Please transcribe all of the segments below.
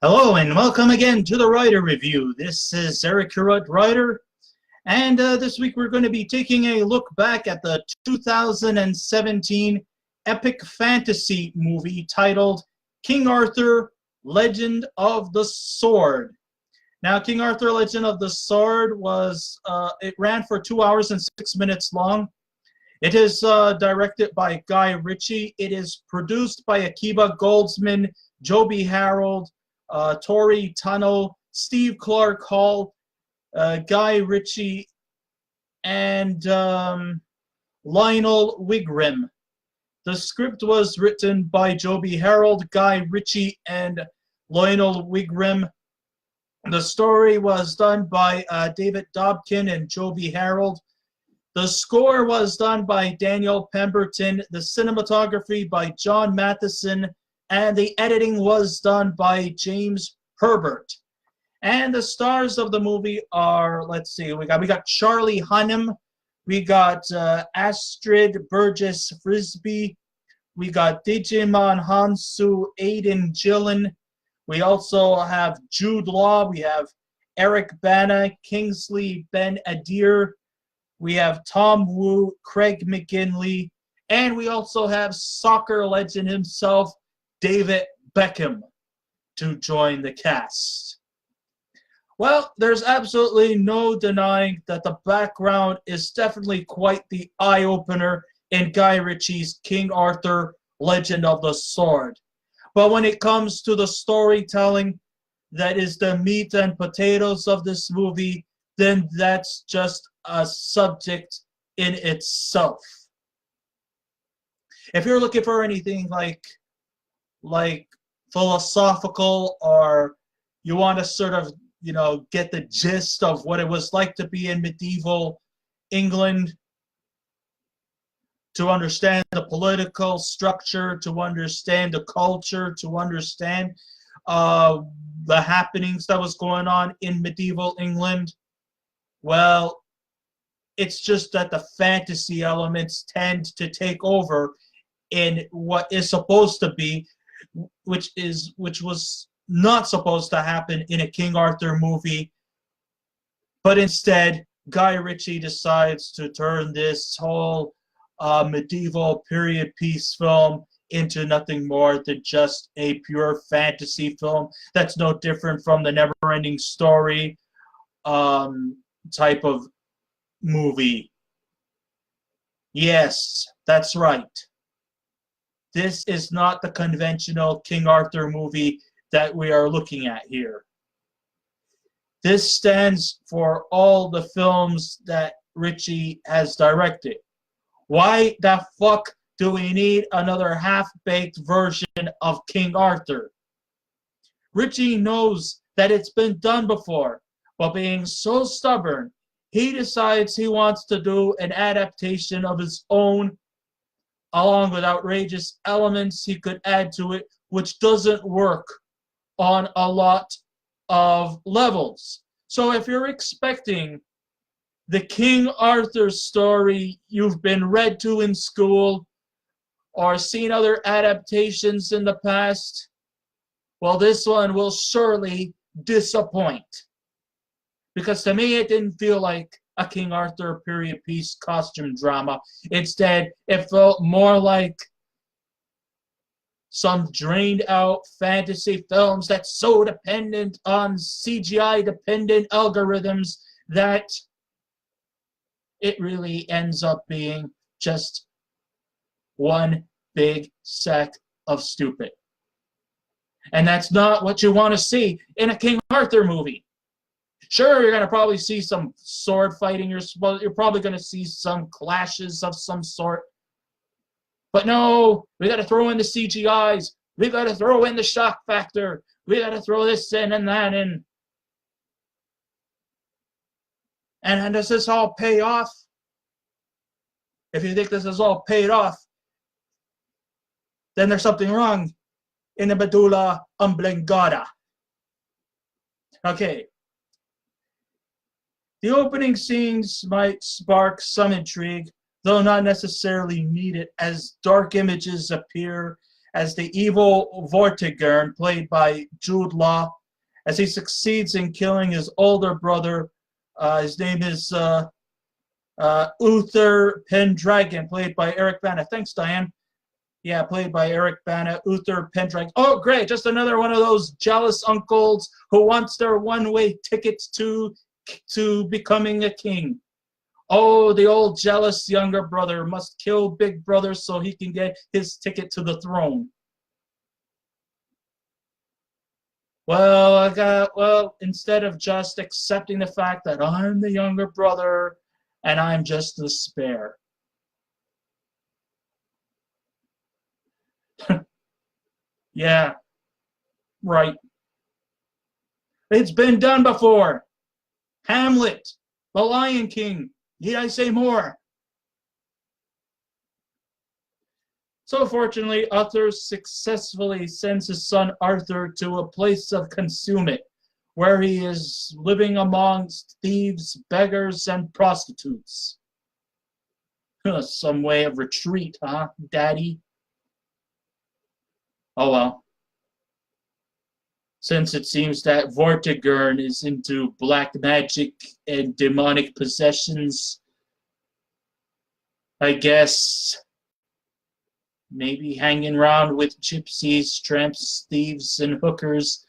Hello and welcome again to the Writer Review. This is Eric Curut, writer, and this week we're going to be taking a look back at the 2017 epic fantasy movie titled King Arthur, Legend of the Sword. Now, King Arthur, Legend of the Sword it ran for 2 hours and 6 minutes long. It is directed by Guy Ritchie. It is produced by Akiva Goldsman, Joby Harold, Tori Tunnell, Steve Clark Hall, Guy Ritchie, and Lionel Wigram. The script was written by Joby Harold, Guy Ritchie, and Lionel Wigram. The story was done by David Dobkin and Joby Harold. The score was done by Daniel Pemberton, the cinematography by John Matheson, and the editing was done by James Herbert. And the stars of the movie are, let's see, we got Charlie Hunnam, we got Astrid Berges-Frisbey, we got Djimon Hounsou, Aidan, Gillen. We also have Jude Law, we have Eric Bana, Kingsley Ben Adir, we have Tom Wu, Craig McGinley, and we also have soccer legend himself, David Beckham, to join the cast. Well, there's absolutely no denying that the background is definitely quite the eye-opener in Guy Ritchie's King Arthur, Legend of the Sword. But when it comes to the storytelling that is the meat and potatoes of this movie, then that's just a subject in itself. If you're looking for anything like philosophical, or you want to sort of, get the gist of what it was like to be in medieval England, to understand the political structure, to understand the culture, to understand the happenings that was going on in medieval England, well, it's just that the fantasy elements tend to take over in what is supposed to be, which was not supposed to happen in a King Arthur movie, but instead Guy Ritchie decides to turn this whole medieval period piece film into nothing more than just a pure fantasy film that's no different from the Never-Ending Story type of movie. Yes, that's right. This is not the conventional King Arthur movie that we are looking at here. This stands for all the films that Ritchie has directed. Why the fuck do we need another half-baked version of King Arthur? Ritchie knows that it's been done before, but being so stubborn, he decides he wants to do an adaptation of his own, along with outrageous elements he could add to it, which doesn't work on a lot of levels. So if you're expecting the King Arthur story you've been read to in school or seen other adaptations in the past, well, this one will surely disappoint. Because to me, it didn't feel like a King Arthur period piece costume drama. Instead, it felt more like some drained out fantasy films that's so dependent on CGI dependent algorithms that it really ends up being just one big sack of stupid. And that's not what you want to see in a King Arthur movie. Sure, you're going to probably see some sword fighting. You're probably going to see some clashes of some sort. But no, we got to throw in the CGIs. We got to throw in the shock factor. We got to throw this in and that in. And does this all pay off? If you think this is all paid off, then there's something wrong in the medulla oblongata. Okay. The opening scenes might spark some intrigue, though not necessarily needed, as dark images appear as the evil Vortigern, played by Jude Law, as he succeeds in killing his older brother. His name is Uther Pendragon, played by Eric Bana. Thanks, Diane. Yeah, played by Eric Bana, Uther Pendragon. Oh, great, just another one of those jealous uncles who wants their one-way tickets to becoming a king. Oh, the old jealous younger brother must kill big brother so he can get his ticket to the throne. Well, instead of just accepting the fact that I'm the younger brother and I'm just the spare. Yeah, right. It's been done before. Hamlet, The Lion King. Need I say more? So fortunately, Uther successfully sends his son Arthur to a place of concealment, where he is living amongst thieves, beggars, and prostitutes. Some way of retreat, huh, Daddy? Oh well. Since it seems that Vortigern is into black magic and demonic possessions, I guess maybe hanging around with gypsies, tramps, thieves, and hookers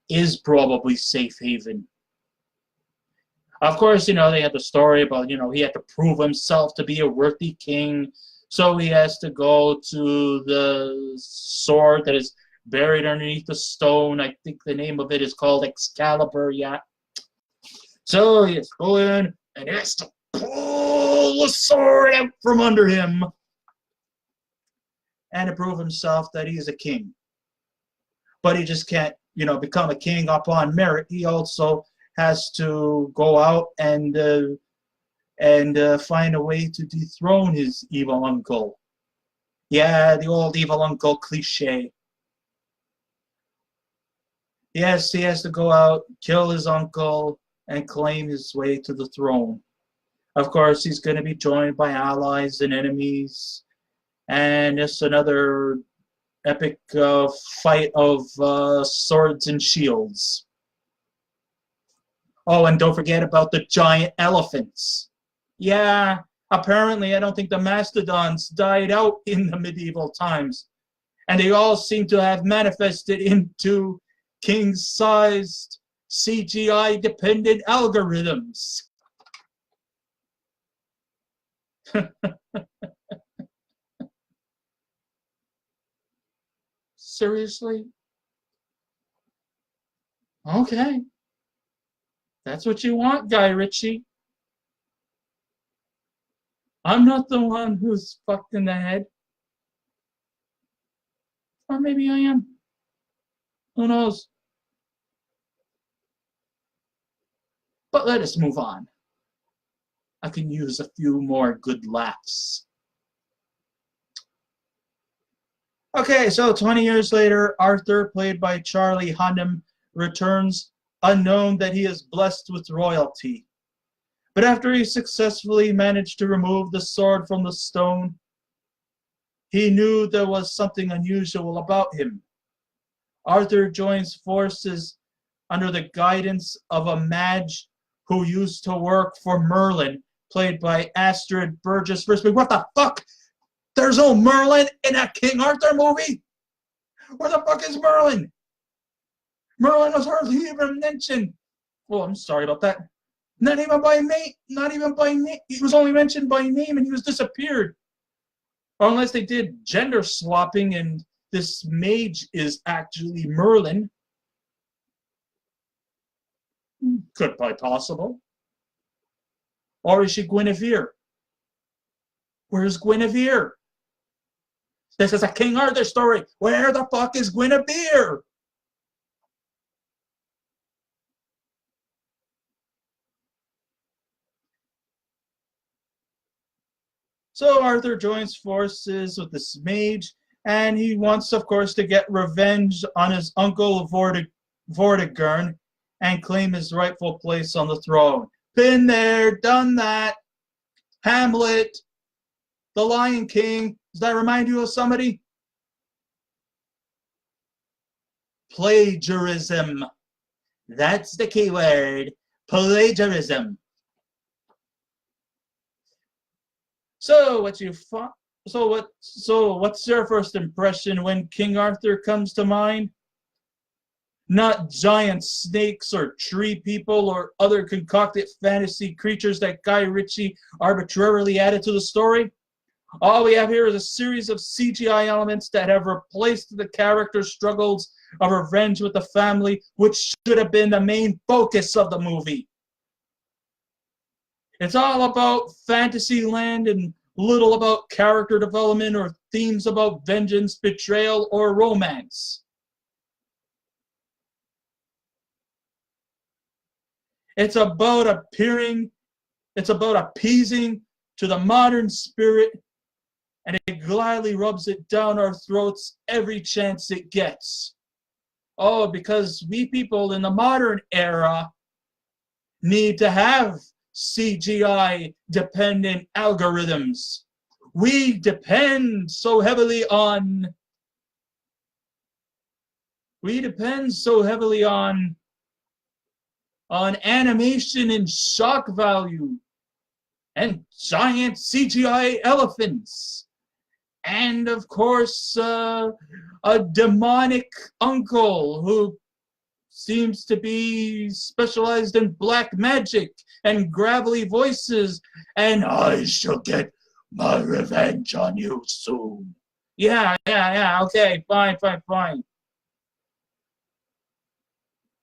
is probably safe haven. Of course, they had the story about, he had to prove himself to be a worthy king, so he has to go to the sword that is buried underneath the stone. I think the name of it is called Excalibur, yeah. So he has to go in and he has to pull the sword out from under him and to prove himself that he is a king. But he just can't, become a king upon merit. He also has to go out and find a way to dethrone his evil uncle. Yeah, the old evil uncle cliche. Yes, he has to go out, kill his uncle, and claim his way to the throne. Of course, he's going to be joined by allies and enemies, and it's another epic fight of swords and shields. Oh, and don't forget about the giant elephants. Yeah, apparently I don't think the mastodons died out in the medieval times, and they all seem to have manifested into king-sized CGI-dependent algorithms. Seriously? Okay. That's what you want, Guy Ritchie. I'm not the one who's fucked in the head. Or maybe I am. Who knows? But let us move on. I can use a few more good laughs. Okay, so 20 years later, Arthur, played by Charlie Hunnam, returns, unknown that he is blessed with royalty. But after he successfully managed to remove the sword from the stone, he knew there was something unusual about him. Arthur joins forces under the guidance of a mage who used to work for Merlin, played by Astrid Berges-Frisbey. What the fuck? There's no Merlin in a King Arthur movie? Where the fuck is Merlin? Merlin was hardly even mentioned. Oh, I'm sorry about that. Not even by name. Not even by name. He was only mentioned by name and he was disappeared. Or unless they did gender swapping and this mage is actually Merlin. Could be possible. Or is she Guinevere? Where's Guinevere? This is a King Arthur story. Where the fuck is Guinevere? So Arthur joins forces with this mage, and he wants, of course, to get revenge on his uncle Vortigern and claim his rightful place on the throne. Been there, done that. Hamlet, The Lion King. Does that remind you of somebody? plagiarism. That's the key word, plagiarism. So what's your first impression when King Arthur comes to mind? Not giant snakes or tree people or other concocted fantasy creatures that Guy Ritchie arbitrarily added to the story. All we have here is a series of CGI elements that have replaced the character struggles of revenge with the family, which should have been the main focus of the movie. It's all about fantasy land and little about character development or themes about vengeance, betrayal, or romance. It's about appeasing to the modern spirit, and it gladly rubs it down our throats every chance it gets. Oh, because we people in the modern era need to have CGI-dependent algorithms. We depend so heavily on animation and shock value and giant CGI elephants. And of course, a demonic uncle who seems to be specialized in black magic and gravelly voices, and I shall get my revenge on you soon. Yeah, okay, fine.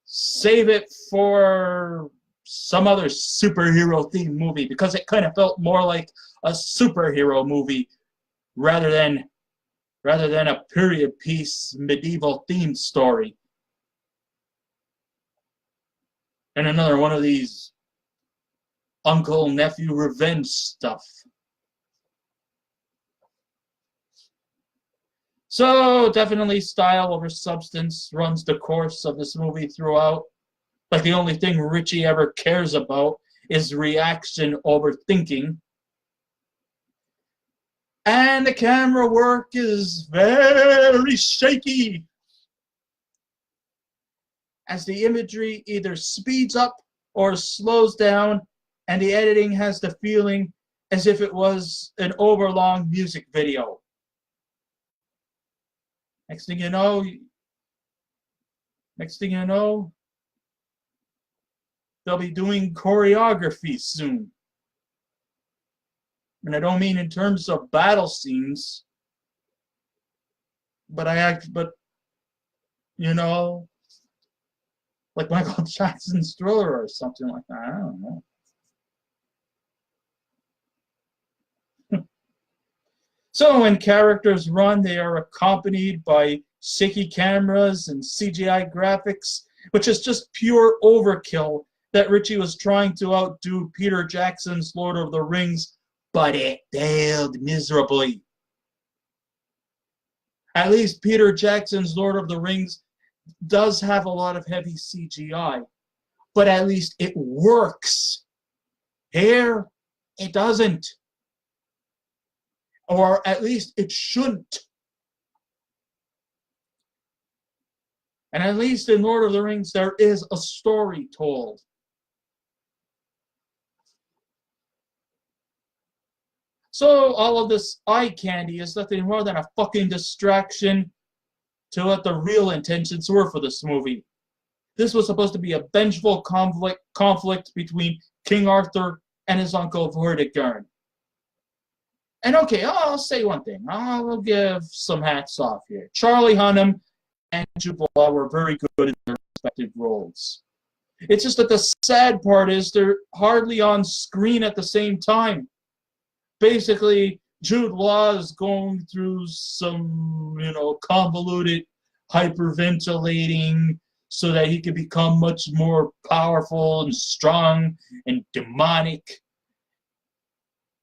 Save it for some other superhero themed movie, because it kind of felt more like a superhero movie rather than a period piece medieval themed story. And another one of these uncle-nephew revenge stuff. So definitely style over substance runs the course of this movie throughout. Like the only thing Ritchie ever cares about is reaction over thinking. And the camera work is very shaky, as the imagery either speeds up or slows down, and the editing has the feeling as if it was an overlong music video. Next thing you know, they'll be doing choreography soon. And I don't mean in terms of battle scenes, but you know, like Michael Jackson's Thriller or something like that. I don't know. So when characters run, they are accompanied by shaky cameras and CGI graphics, which is just pure overkill that Ritchie was trying to outdo Peter Jackson's Lord of the Rings, but it failed miserably. At least Peter Jackson's Lord of the Rings does have a lot of heavy CGI, but at least it works. Here, it doesn't. Or at least it shouldn't. And at least in Lord of the Rings, there is a story told. So all of this eye candy is nothing more than a fucking distraction to what the real intentions were for this movie. This was supposed to be a vengeful conflict between King Arthur and his uncle Vortigern. And okay, I'll say one thing. I'll give some hats off here. Charlie Hunnam and Jude Law were very good in their respective roles. It's just that the sad part is they're hardly on screen at the same time. Basically, Jude Law is going through some, convoluted hyperventilating so that he can become much more powerful and strong and demonic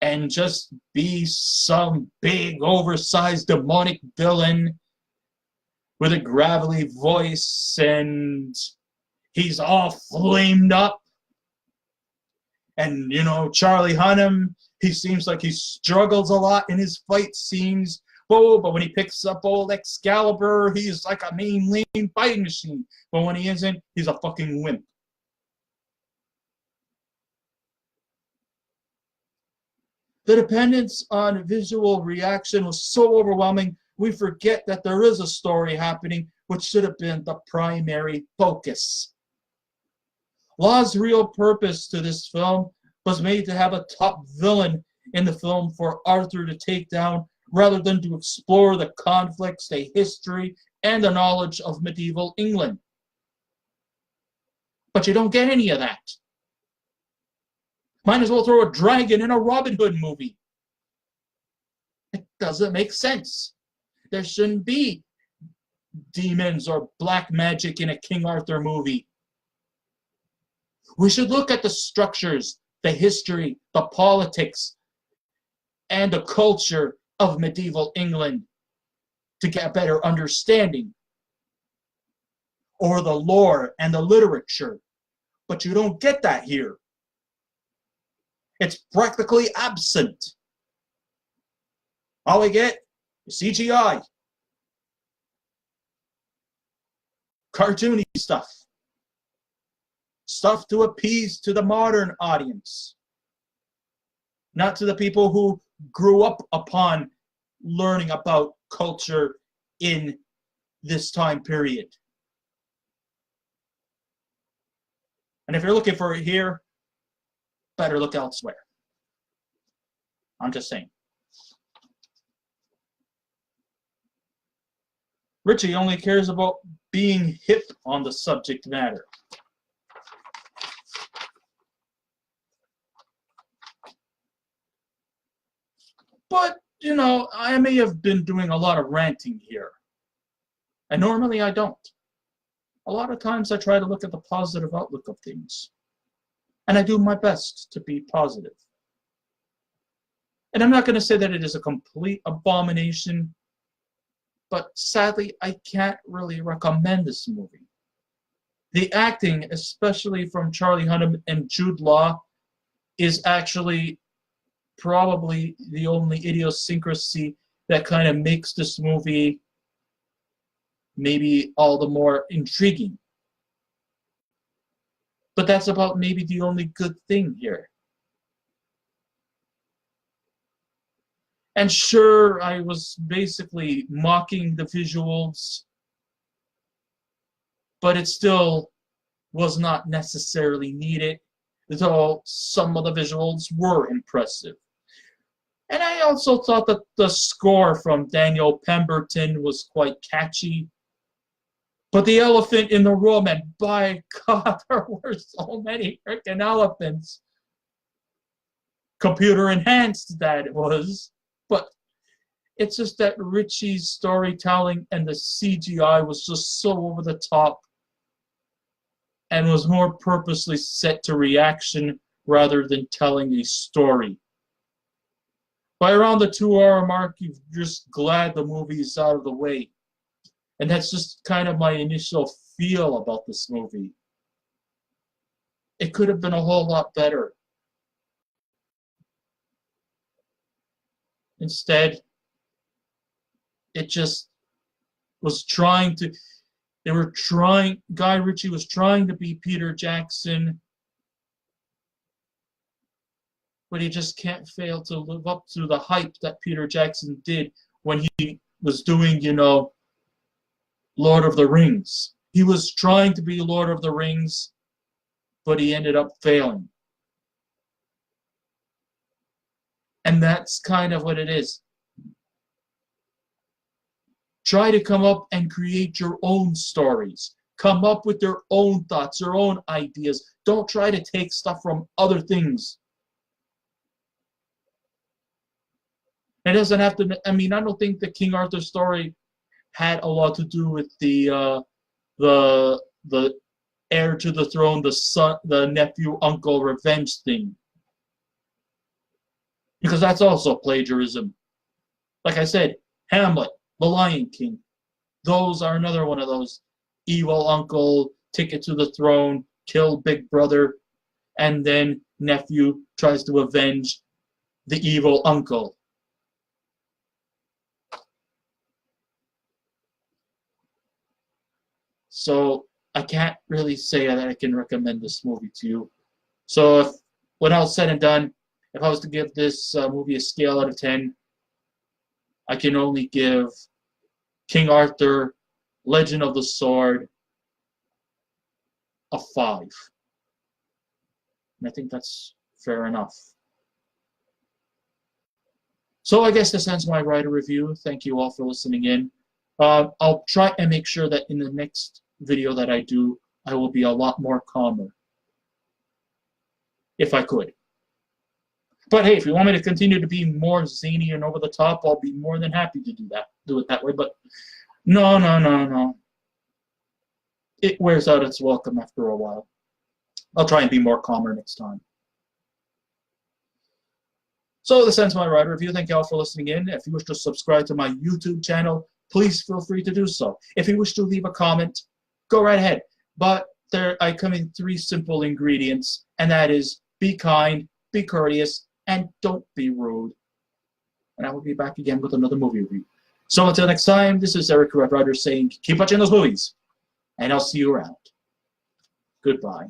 and just be some big, oversized, demonic villain with a gravelly voice, and he's all flamed up. And, Charlie Hunnam, he seems like he struggles a lot in his fight scenes, bow, but when he picks up old Excalibur, he's like a mean, lean fighting machine. But when he isn't, he's a fucking wimp. The dependence on visual reaction was so overwhelming, we forget that there is a story happening, which should have been the primary focus. Law's real purpose to this film was made to have a top villain in the film for Arthur to take down, rather than to explore the conflicts, the history, and the knowledge of medieval England. But you don't get any of that. Might as well throw a dragon in a Robin Hood movie. It doesn't make sense. There shouldn't be demons or black magic in a King Arthur movie. We should look at the structures, the history, the politics, and the culture of medieval England to get a better understanding, or the lore and the literature. But you don't get that here. It's practically absent. All we get is CGI. Cartoony stuff. Stuff to appease to the modern audience. Not to the people who grew up upon learning about culture in this time period. And if you're looking for it here, better look elsewhere. I'm just saying. Ritchie only cares about being hip on the subject matter. But, you know, I may have been doing a lot of ranting here. And normally I don't. A lot of times I try to look at the positive outlook of things. And I do my best to be positive. And I'm not going to say that it is a complete abomination, but sadly, I can't really recommend this movie. The acting, especially from Charlie Hunnam and Jude Law, is actually probably the only idiosyncrasy that kind of makes this movie maybe all the more intriguing. But that's about maybe the only good thing here. And sure, I was basically mocking the visuals, but it still was not necessarily needed, though some of the visuals were impressive. And I also thought that the score from Daniel Pemberton was quite catchy. But the elephant in the room, and by God, there were so many freaking elephants. Computer enhanced, that it was. But it's just that Ritchie's storytelling and the CGI was just so over the top and was more purposely set to reaction rather than telling a story. By around the 2-hour mark, you're just glad the movie is out of the way. And that's just kind of my initial feel about this movie. It could have been a whole lot better. Instead, it just was trying to, Guy Ritchie was trying to be Peter Jackson, but he just can't fail to live up to the hype that Peter Jackson did when he was doing, you know, Lord of the Rings. He was trying to be Lord of the Rings, but he ended up failing. And that's kind of what it is. Try to come up and create your own stories. Come up with your own thoughts, your own ideas. Don't try to take stuff from other things. It doesn't have to, I mean, I don't think the King Arthur story had a lot to do with the heir to the throne, the son, the nephew, uncle revenge thing. Because that's also plagiarism. Like I said, Hamlet, The Lion King, those are another one of those evil uncle, ticket to the throne, kill big brother, and then nephew tries to avenge the evil uncle. So I can't really say that I can recommend this movie to you. So if, when all said and done, if I was to give this movie a scale out of 10, I can only give King Arthur, Legend of the Sword, a 5. And I think that's fair enough. So I guess this ends my writer review. Thank you all for listening in. I'll try and make sure that in the next video that I do, I will be a lot more calmer. If I could. But hey, if you want me to continue to be more zany and over the top, I'll be more than happy to do that. Do it that way. But no. It wears out its welcome after a while. I'll try and be more calmer next time. So this ends my writer review. Thank you all for listening in. If you wish to subscribe to my YouTube channel, please feel free to do so. If you wish to leave a comment, go right ahead. But I come in 3 simple ingredients, and that is be kind, be courteous, and don't be rude. And I will be back again with another movie review. So until next time, this is Eric Red Rider saying keep watching those movies, and I'll see you around. Goodbye.